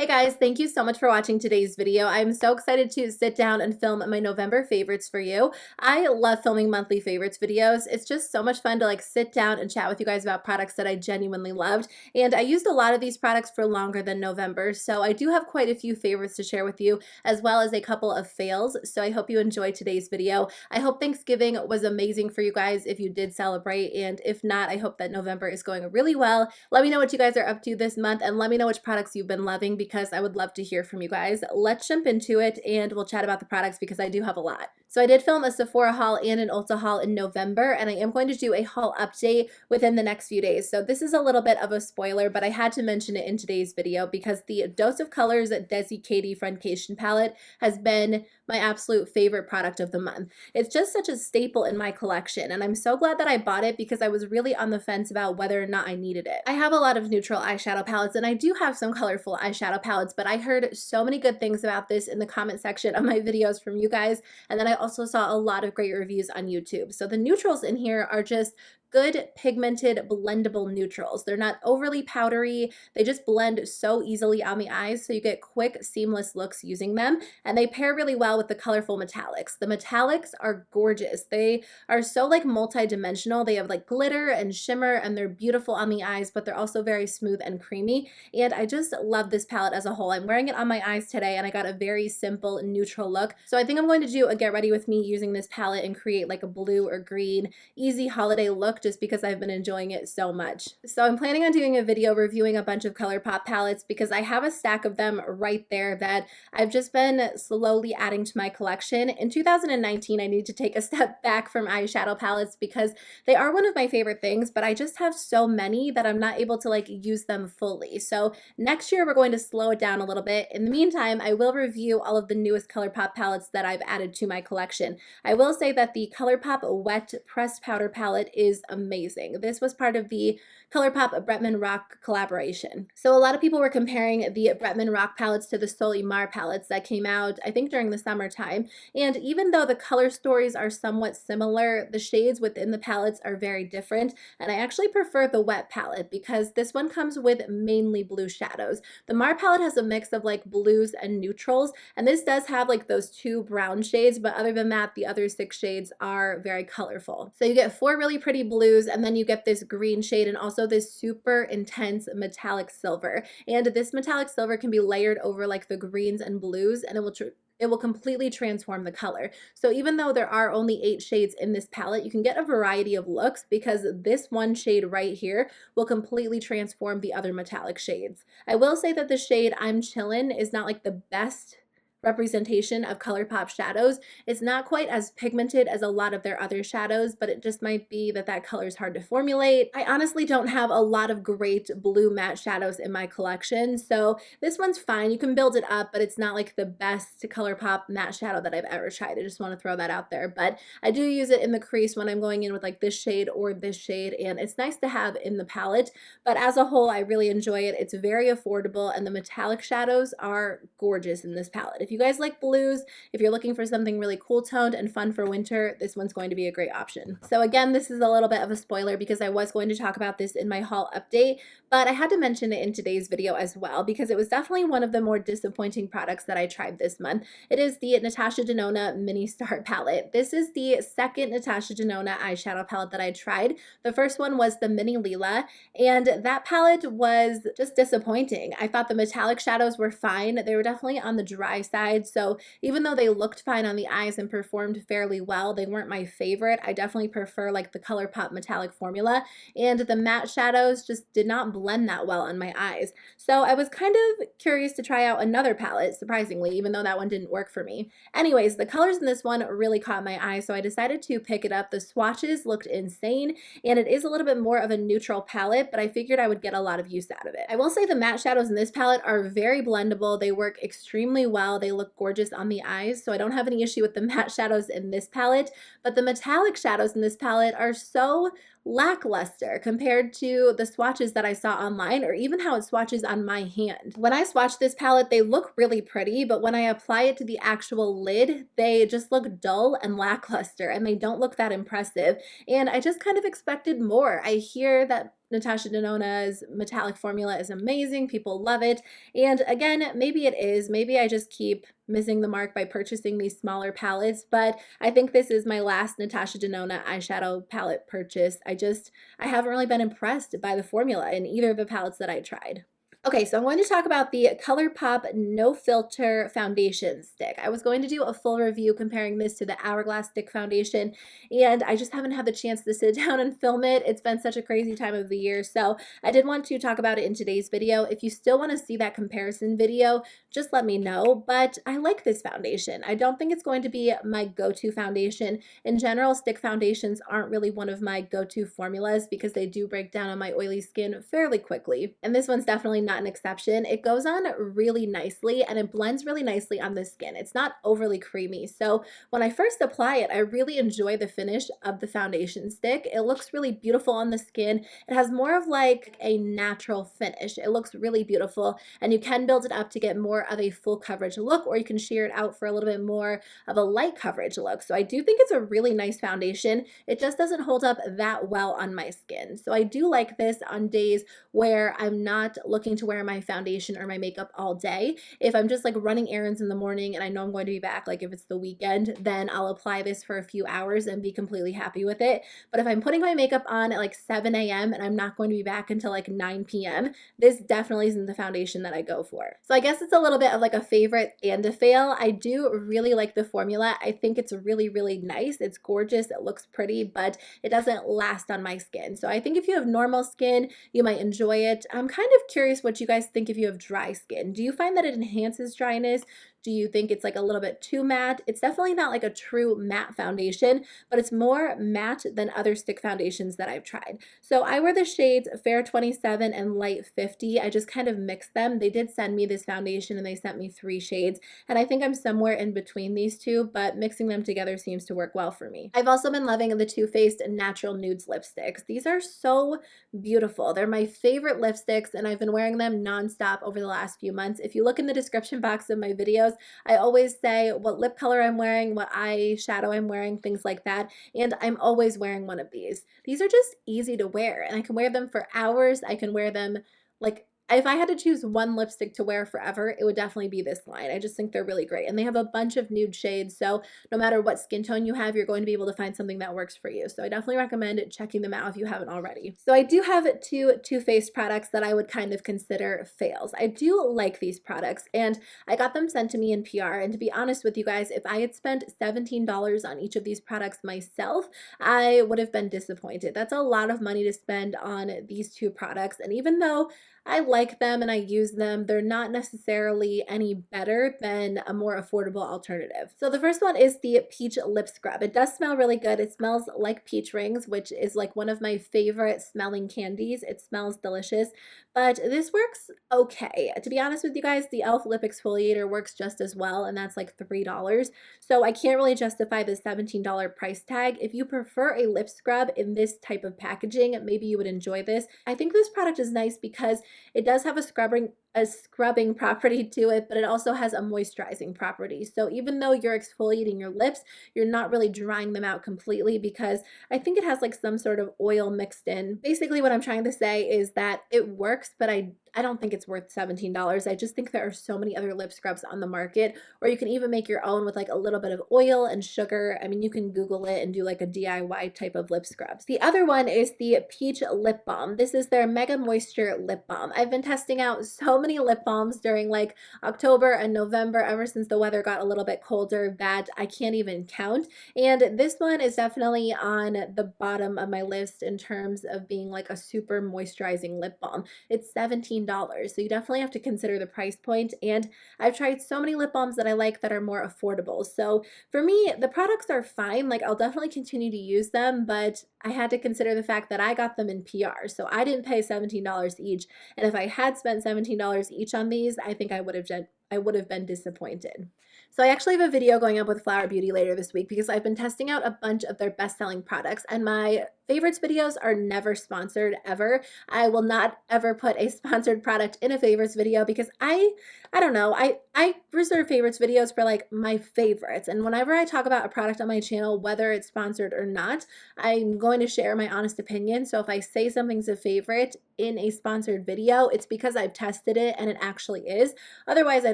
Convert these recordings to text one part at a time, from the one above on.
Hey guys, thank you so much for watching today's video. I'm so excited to sit down and film my November favorites for you. I love filming monthly favorites videos. It's just so much fun to sit down and chat with you guys about products that I genuinely loved. And I used a lot of these products for longer than November, so I do have quite a few favorites to share with you, as well as a couple of fails. So I hope you enjoyed today's video. I hope Thanksgiving was amazing for you guys if you did celebrate, and if not, I hope that November is going really well. Let me know what you guys are up to this month, and let me know which products you've been loving, because I would love to hear from you guys. Let's jump into it and we'll chat about the products because I do have a lot. So I did film a Sephora haul and an Ulta haul in November, and I am going to do a haul update within the next few days. So this is a little bit of a spoiler, but I had to mention it in today's video because the Dose of Colors Desi Katy Friendcation palette has been my absolute favorite product of the month. It's just such a staple in my collection, and I'm so glad that I bought it because I was really on the fence about whether or not I needed it. I have a lot of neutral eyeshadow palettes, and I do have some colorful eyeshadow palettes, but I heard so many good things about this in the comment section of my videos from you guys, and then I also saw a lot of great reviews on YouTube. So the neutrals in here are just good pigmented blendable neutrals. They're not overly powdery. They just blend so easily on the eyes, so you get quick, seamless looks using them, and they pair really well with the colorful metallics. The metallics are gorgeous. They are so multi-dimensional. They have glitter and shimmer, and they're beautiful on the eyes, but they're also very smooth and creamy, and I just love this palette as a whole. I'm wearing it on my eyes today, and I got a very simple neutral look, so I think I'm going to do a get ready with me using this palette and create a blue or green easy holiday look, just because I've been enjoying it so much. So I'm planning on doing a video reviewing a bunch of ColourPop palettes because I have a stack of them right there that I've just been slowly adding to my collection. In 2019, I need to take a step back from eyeshadow palettes because they are one of my favorite things, but I just have so many that I'm not able to use them fully. So next year, we're going to slow it down a little bit. In the meantime, I will review all of the newest ColourPop palettes that I've added to my collection. I will say that the ColourPop Wet Pressed Powder palette is amazing. This was part of the ColourPop Bretman Rock collaboration. So a lot of people were comparing the Bretman Rock palettes to the Solimar palettes that came out, I think, during the summertime. And even though the color stories are somewhat similar, the shades within the palettes are very different. And I actually prefer the Wet palette because this one comes with mainly blue shadows. The Mar palette has a mix of blues and neutrals, and this does have those two brown shades, but other than that, the other 6 shades are very colorful. So you get 4 really pretty blues, and then you get this green shade and also this super intense metallic silver. And this metallic silver can be layered over the greens and blues, and it will completely transform the color. So even though there are only 8 shades in this palette, you can get a variety of looks because this one shade right here will completely transform the other metallic shades. I will say that the shade I'm Chillin' is not the best representation of ColourPop shadows. It's not quite as pigmented as a lot of their other shadows, but it just might be that color is hard to formulate. I honestly don't have a lot of great blue matte shadows in my collection, so this one's fine. You can build it up, but it's not the best ColourPop matte shadow that I've ever tried. I just want to throw that out there, but I do use it in the crease when I'm going in with this shade or this shade, and it's nice to have in the palette. But as a whole, I really enjoy it. It's very affordable, and the metallic shadows are gorgeous in this palette. If you guys like blues, if you're looking for something really cool toned and fun for winter, this one's going to be a great option. So again, this is a little bit of a spoiler because I was going to talk about this in my haul update, but I had to mention it in today's video as well because it was definitely one of the more disappointing products that I tried this month. It is the Natasha Denona Mini Star palette. This is the second Natasha Denona eyeshadow palette that I tried. The first one was the Mini Lila, and that palette was just disappointing. I thought the metallic shadows were fine. They were definitely on the dry side. So even though they looked fine on the eyes and performed fairly well, they weren't my favorite. I definitely prefer the ColourPop metallic formula, and the matte shadows just did not blend that well on my eyes. So I was kind of curious to try out another palette, surprisingly, even though that one didn't work for me. Anyways, the colors in this one really caught my eye, so I decided to pick it up. The swatches looked insane, and it is a little bit more of a neutral palette, but I figured I would get a lot of use out of it. I will say the matte shadows in this palette are very blendable. They work extremely well. They look gorgeous on the eyes, so I don't have any issue with the matte shadows in this palette, but the metallic shadows in this palette are so lackluster compared to the swatches that I saw online, or even how it swatches on my hand. When I swatch this palette, they look really pretty, but when I apply it to the actual lid, they just look dull and lackluster, and they don't look that impressive, and I just kind of expected more. I hear that Natasha Denona's metallic formula is amazing. People love it. And again, maybe it is. Maybe I just keep missing the mark by purchasing these smaller palettes, but I think this is my last Natasha Denona eyeshadow palette purchase. I haven't really been impressed by the formula in either of the palettes that I tried. Okay, so I'm going to talk about the ColourPop No Filter Foundation Stick. I was going to do a full review comparing this to the Hourglass Stick Foundation, and I just haven't had the chance to sit down and film it. It's been such a crazy time of the year, so I did want to talk about it in today's video. If you still want to see that comparison video, just let me know, but I like this foundation. I don't think it's going to be my go-to foundation. In general, stick foundations aren't really one of my go-to formulas because they do break down on my oily skin fairly quickly, and this one's definitely not an exception. It goes on really nicely and it blends really nicely on the skin. It's not overly creamy. So when I first apply it, I really enjoy the finish of the foundation stick. It looks really beautiful on the skin. It has more of like a natural finish. It looks really beautiful, and you can build it up to get more of a full coverage look, or you can sheer it out for a little bit more of a light coverage look. So I do think it's a really nice foundation. It just doesn't hold up that well on my skin. So I do like this on days where I'm not looking to wear my foundation or my makeup all day. If I'm just like running errands in the morning and I know I'm going to be back, like if it's the weekend, then I'll apply this for a few hours and be completely happy with it. But if I'm putting my makeup on at like 7 a.m. and I'm not going to be back until like 9 p.m., this definitely isn't the foundation that I go for. So I guess it's a little bit of like a favorite and a fail. I do really like the formula. I think it's really, really nice. It's gorgeous. It looks pretty, but it doesn't last on my skin. So I think if you have normal skin, you might enjoy it. I'm kind of curious what you guys think if you have dry skin. Do you find that it enhances dryness? Do you think it's like a little bit too matte? It's definitely not like a true matte foundation, but it's more matte than other stick foundations that I've tried. So I wear the shades Fair 27 and Light 50. I just kind of mixed them. They did send me this foundation and they sent me 3 shades, and I think I'm somewhere in between these two, but mixing them together seems to work well for me. I've also been loving the Too Faced Natural Nudes lipsticks. These are so beautiful. They're my favorite lipsticks, and I've been wearing them nonstop over the last few months. If you look in the description box of my videos, I always say what lip color I'm wearing, what eyeshadow I'm wearing, things like that, and I'm always wearing one of these. These are just easy to wear, and I can wear them for hours. I can wear them like, if I had to choose one lipstick to wear forever, it would definitely be this line. I just think they're really great. And they have a bunch of nude shades, so no matter what skin tone you have, you're going to be able to find something that works for you. So I definitely recommend checking them out if you haven't already. So I do have 2 Too Faced products that I would kind of consider fails. I do like these products, and I got them sent to me in PR. And to be honest with you guys, if I had spent $17 on each of these products myself, I would have been disappointed. That's a lot of money to spend on these 2 products. And even though I like them and I use them, they're not necessarily any better than a more affordable alternative. So the first one is the Peach Lip Scrub. It does smell really good. It smells like peach rings, which is like one of my favorite smelling candies. It smells delicious, but this works okay. To be honest with you guys, the e.l.f. Lip Exfoliator works just as well, and that's like $3. So I can't really justify the $17 price tag. If you prefer a lip scrub in this type of packaging, maybe you would enjoy this. I think this product is nice because it does have a scrubbing property to it, but it also has a moisturizing property. So even though you're exfoliating your lips, you're not really drying them out completely, because I think it has like some sort of oil mixed in. Basically what I'm trying to say is that it works, but I don't think it's worth $17. I just think there are so many other lip scrubs on the market, or you can even make your own with like a little bit of oil and sugar. I mean, you can Google it and do like a DIY type of lip scrubs. The other one is the Peach Lip Balm. This is their Mega Moisture Lip Balm. I've been testing out so many lip balms during like October and November, ever since the weather got a little bit colder, that I can't even count. And this one is definitely on the bottom of my list in terms of being like a super moisturizing lip balm. It's $17. So you definitely have to consider the price point. And I've tried so many lip balms that I like that are more affordable. So for me, the products are fine. Like, I'll definitely continue to use them, but I had to consider the fact that I got them in PR. So I didn't pay $17 each. And if I had spent $17 each on these, I think I would have I would have been disappointed. So I actually have a video going up with Flower Beauty later this week because I've been testing out a bunch of their best-selling products, and my favorites videos are never sponsored ever. I will not ever put a sponsored product in a favorites video because I don't know, I reserve favorites videos for like my favorites. And whenever I talk about a product on my channel, whether it's sponsored or not, I'm going to share my honest opinion. So if I say something's a favorite in a sponsored video, it's because I've tested it and it actually is. Otherwise, I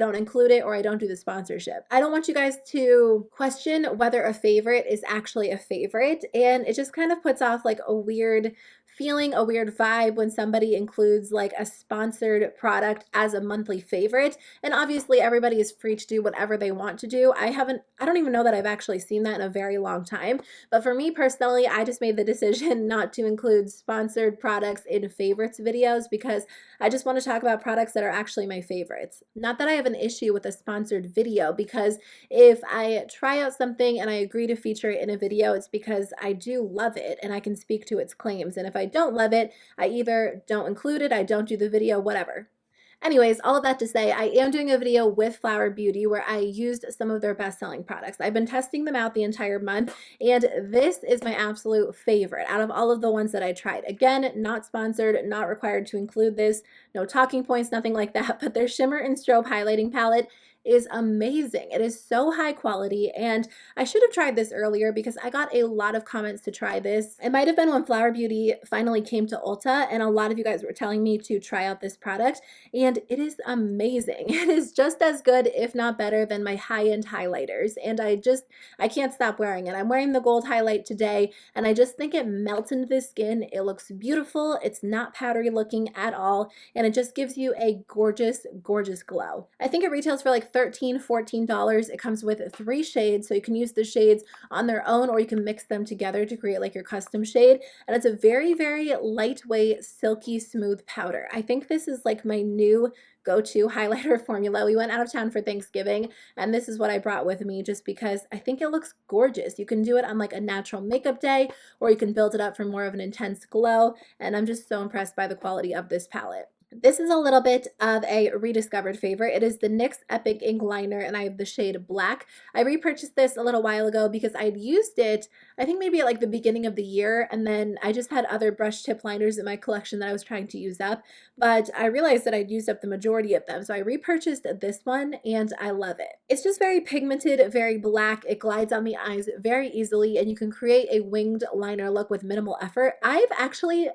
don't include it or I don't do the sponsorship. I don't want you guys to question whether a favorite is actually a favorite, and it just kind of puts off like a weird feeling, a weird vibe when somebody includes like a sponsored product as a monthly favorite. And obviously everybody is free to do whatever they want to do. I don't even know that I've actually seen that in a very long time. But for me personally, I just made the decision not to include sponsored products in favorites videos because I just want to talk about products that are actually my favorites. Not that I have an issue with a sponsored video, because if I try out something and I agree to feature it in a video, it's because I do love it and I can speak to its claims. And if I don't love it, I either don't include it, I don't do the video, whatever. Anyways, all of that to say, I am doing a video with Flower Beauty where I used some of their best-selling products. I've been testing them out the entire month, and this is my absolute favorite out of all of the ones that I tried. Again, not sponsored, not required to include this, no talking points, nothing like that, but their Shimmer and Strobe highlighting palette is amazing. It is so high quality, and I should have tried this earlier because I got a lot of comments to try this. It might have been when Flower Beauty finally came to Ulta, and a lot of you guys were telling me to try out this product, and it is amazing. It is just as good, if not better, than my high-end highlighters, and I can't stop wearing it. I'm wearing the gold highlight today, and I just think it melts into the skin. It looks beautiful. It's not powdery looking at all, and it just gives you a gorgeous, gorgeous glow. I think it retails for like $13, $14. It comes with 3 shades, so you can use the shades on their own or you can mix them together to create like your custom shade. And it's a very, very lightweight, silky, smooth powder. I think this is like my new go-to highlighter formula. We went out of town for Thanksgiving, and this is what I brought with me just because I think it looks gorgeous. You can do it on like a natural makeup day, or you can build it up for more of an intense glow, and I'm just so impressed by the quality of this palette. This is a little bit of a rediscovered favorite. It is the NYX Epic Ink Liner, and I have the shade Black. I repurchased this a little while ago because I'd used it, I think maybe at like the beginning of the year, and then I just had other brush tip liners in my collection that I was trying to use up, but I realized that I'd used up the majority of them, so I repurchased this one, and I love it. It's just very pigmented, very black. It glides on the eyes very easily, and you can create a winged liner look with minimal effort. I've actually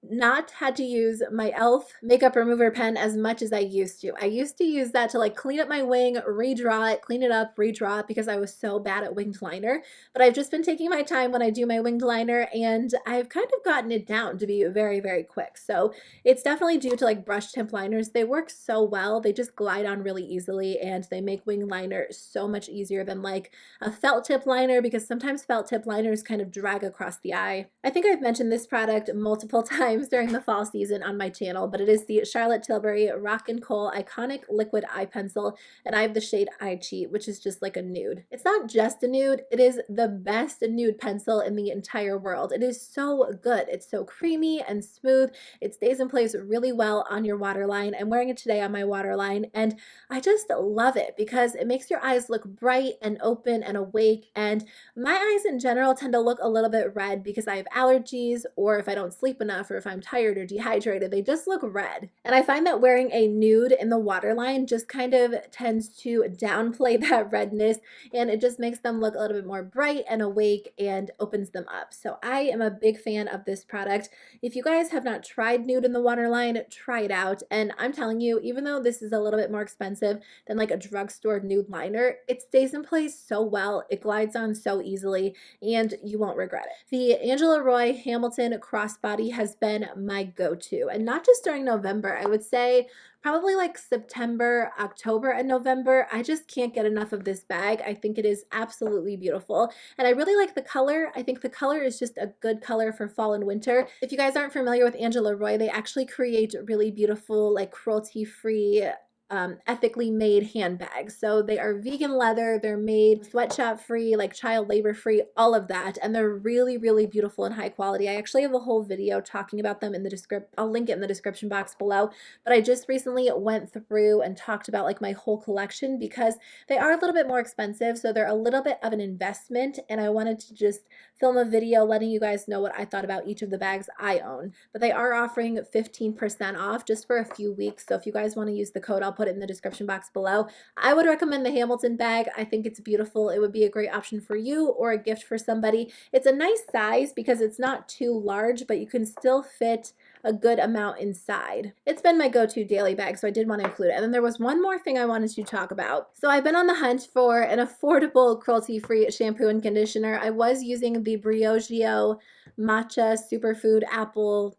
not had to use my e.l.f. makeup remover pen as much as I used to. I used to use that to like clean up my wing, redraw it, clean it up, redraw it because I was so bad at winged liner. But I've just been taking my time when I do my winged liner, and I've kind of gotten it down to be very, very quick. So it's definitely due to like brush tip liners. They work so well. They just glide on really easily, and they make winged liner so much easier than like a felt tip liner, because sometimes felt tip liners kind of drag across the eye. I think I've mentioned this product multiple times during the fall season on my channel, but it is the Charlotte Tilbury Rock and Kohl Iconic Liquid Eye Pencil, and I have the shade Eye Cheat, which is just like a nude. It's not just a nude, it is the best nude pencil in the entire world. It is so good. It's so creamy and smooth. It stays in place really well on your waterline. I'm wearing it today on my waterline, and I just love it because it makes your eyes look bright and open and awake, and my eyes in general tend to look a little bit red because I have allergies, or if I don't sleep enough, or if I'm tired or dehydrated, they just look red. And I find that wearing a nude in the waterline just kind of tends to downplay that redness, and it just makes them look a little bit more bright and awake and opens them up. So I am a big fan of this product. If you guys have not tried nude in the waterline, try it out. And I'm telling you, even though this is a little bit more expensive than like a drugstore nude liner, it stays in place so well. It glides on so easily, and you won't regret it. The Angela Roy Hamilton Crossbody has been my go-to, and not just during November. I would say probably like September, October, and November. I just can't get enough of this bag. I think it is absolutely beautiful, and I really like the color. I think the color is just a good color for fall and winter. If you guys aren't familiar with Angela Roy, they actually create really beautiful, like cruelty-free ethically made handbags. So they are vegan leather, they're made sweatshop free, like child labor free, all of that. And they're really, really beautiful and high quality. I actually have a whole video talking about them in the description. I'll link it in the description box below. But I just recently went through and talked about like my whole collection because they are a little bit more expensive. So they're a little bit of an investment. And I wanted to just film a video letting you guys know what I thought about each of the bags I own. But they are offering 15% off just for a few weeks. So if you guys want to use the code, I'll put it in the description box below. I would recommend the Hamilton bag. I think it's beautiful. It would be a great option for you or a gift for somebody. It's a nice size because it's not too large, but you can still fit a good amount inside. It's been my go-to daily bag, so I did want to include it. And then there was one more thing I wanted to talk about. So I've been on the hunt for an affordable cruelty-free shampoo and conditioner. I was using the Briogeo Matcha Superfood Apple,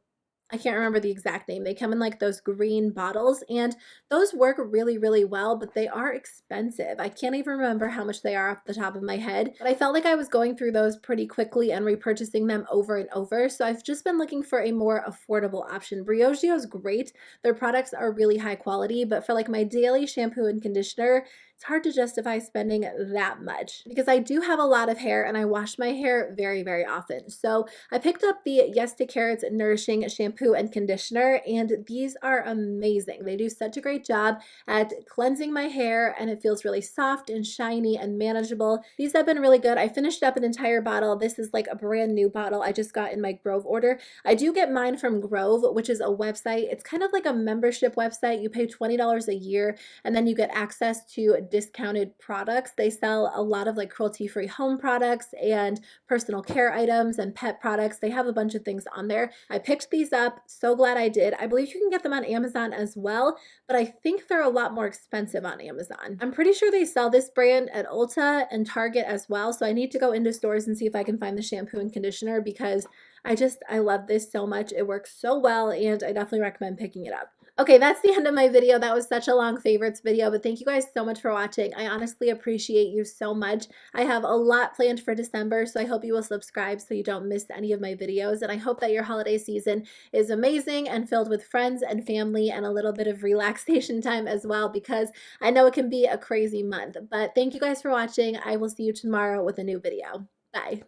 I can't remember the exact name. They come in like those green bottles and those work really, really well, but they are expensive. I can't even remember how much they are off the top of my head, but I felt like I was going through those pretty quickly and repurchasing them over and over. So I've just been looking for a more affordable option. Briogeo is great. Their products are really high quality, but for like my daily shampoo and conditioner, it's hard to justify spending that much because I do have a lot of hair and I wash my hair very, very often. So I picked up the Yes to Carrots Nourishing Shampoo and Conditioner, and these are amazing. They do such a great job at cleansing my hair and it feels really soft and shiny and manageable. These have been really good. I finished up an entire bottle. This is like a brand new bottle I just got in my Grove order. I do get mine from Grove, which is a website. It's kind of like a membership website. You pay $20 a year and then you get access to discounted products. They sell a lot of like cruelty-free home products and personal care items and pet products. They have a bunch of things on there. I picked these up. So glad I did. I believe you can get them on Amazon as well, but I think they're a lot more expensive on Amazon. I'm pretty sure they sell this brand at Ulta and Target as well. So I need to go into stores and see if I can find the shampoo and conditioner because I love this so much. It works so well and I definitely recommend picking it up. Okay, that's the end of my video. That was such a long favorites video, but thank you guys so much for watching. I honestly appreciate you so much. I have a lot planned for December, so I hope you will subscribe so you don't miss any of my videos. And I hope that your holiday season is amazing and filled with friends and family and a little bit of relaxation time as well, because I know it can be a crazy month. But thank you guys for watching. I will see you tomorrow with a new video. Bye.